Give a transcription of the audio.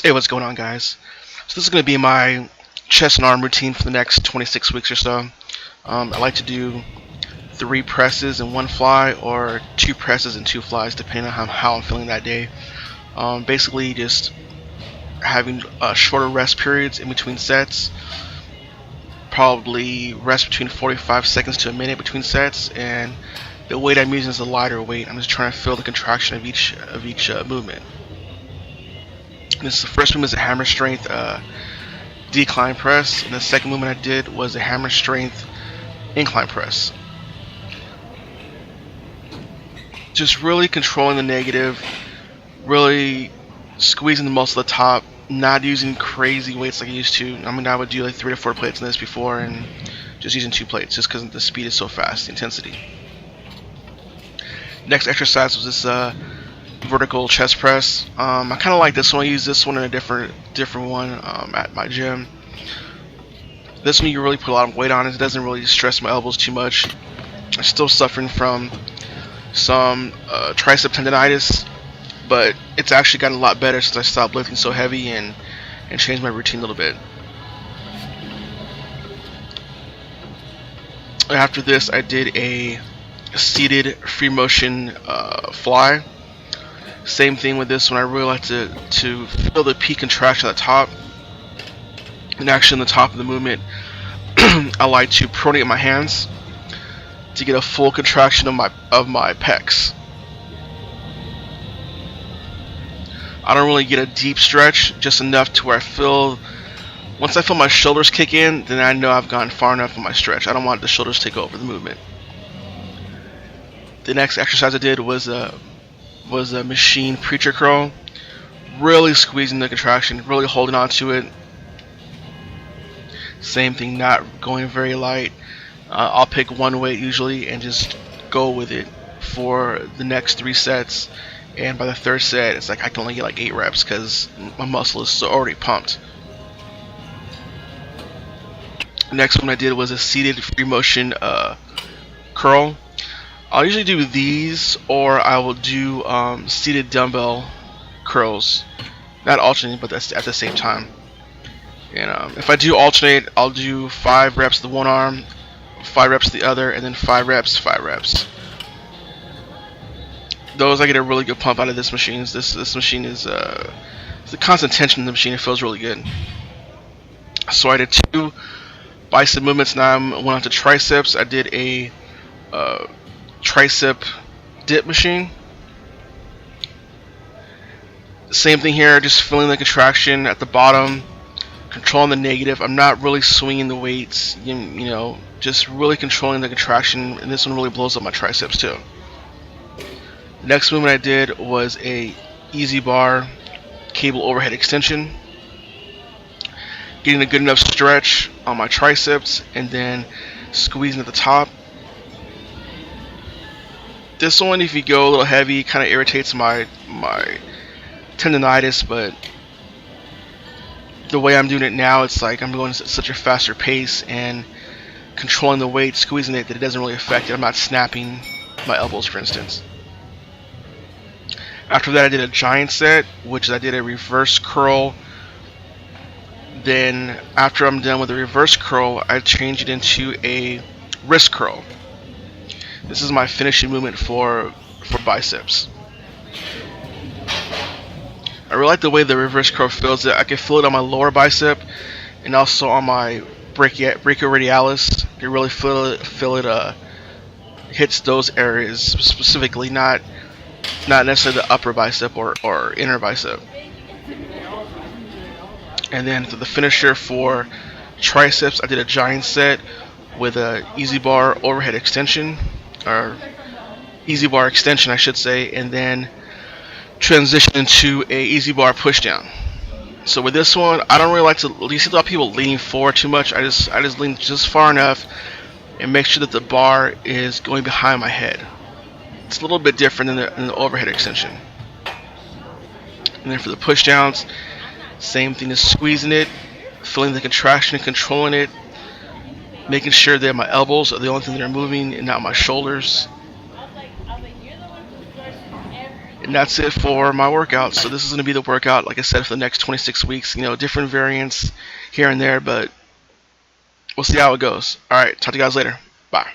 Hey, what's going on, guys? So this is going to be my chest and arm routine for the next 26 weeks or so. I like to do 3 presses and 1 fly, or 2 presses and 2 flies, depending on how I'm feeling that day. Basically, just having shorter rest periods in between sets. Probably rest between 45 seconds to a minute between sets, and the weight I'm using is a lighter weight. I'm just trying to feel the contraction of each movement. The first movement is a hammer strength decline press, and the second movement I did was a hammer strength incline press. Just really controlling the negative, really squeezing the muscle at the top, not using crazy weights like I used to. I mean, I would do like 3 to 4 plates in this before, and just using 2 plates just because the speed is so fast, the intensity. Next exercise was this vertical chest press. I kind of like this one. I use this one in a different one at my gym. This one you really put a lot of weight on it. It doesn't really stress my elbows too much. I'm still suffering from some tricep tendonitis, but it's actually gotten a lot better since I stopped lifting so heavy and changed my routine a little bit. After this, I did a seated free motion fly. Same thing with this one. I really like to feel the peak contraction at the top, and actually in the top of the movement I like to pronate my hands to get a full contraction of my pecs. I don't really get a deep stretch, just enough to where once I feel my shoulders kick in, then I know I've gone far enough in my stretch. I don't want the shoulders to take over the movement. The next exercise I did was a machine preacher curl, really squeezing the contraction, really holding on to it. Same thing, not going very light. I'll pick one weight usually and just go with it for the next 3 sets. And by the third set, it's like I can only get like 8 reps because my muscle is already pumped. Next one I did was a seated free motion curl. I'll usually do these, or I will do seated dumbbell curls, not alternating, but that's at the same time. And if I do alternate, I'll do 5 reps the one arm, 5 reps the other, and then 5 reps, 5 reps. Those I get a really good pump out of this machine. This machine is the constant tension in the machine. It feels really good. So I did 2 bicep movements. Now I went on to triceps. I did a tricep dip machine. Same thing here, just feeling the contraction at the bottom, controlling the negative. I'm not really swinging the weights, you know, just really controlling the contraction, and this one really blows up my triceps too. The next movement I did was a easy bar cable overhead extension, getting a good enough stretch on my triceps and then squeezing at the top. This one, if you go a little heavy, kind of irritates my tendonitis, but the way I'm doing it now, it's like I'm going at such a faster pace and controlling the weight, squeezing it, that it doesn't really affect it. I'm not snapping my elbows, for instance. After that, I did a giant set, which is I did a reverse curl. Then after I'm done with the reverse curl, I change it into a wrist curl. This is my finishing movement for biceps. I really like the way the reverse curl feels. I can feel it on my lower bicep and also on my brachioradialis. I can really feel it hits those areas specifically, not necessarily the upper bicep or inner bicep. And then for the finisher for triceps, I did a giant set with a easy bar overhead extension, or easy bar extension I should say, and then transition into a easy bar push down. So with this one, I don't really like to, you see a lot of people leaning forward too much. I just lean just far enough and make sure that the bar is going behind my head. It's a little bit different than the overhead extension. And then for the push downs, same thing as squeezing it, feeling the contraction and controlling it, making sure that my elbows are the only thing that are moving and not my shoulders. And that's it for my workout. So this is going to be the workout, like I said, for the next 26 weeks. Different variants here and there, but we'll see how it goes. All right, talk to you guys later. Bye.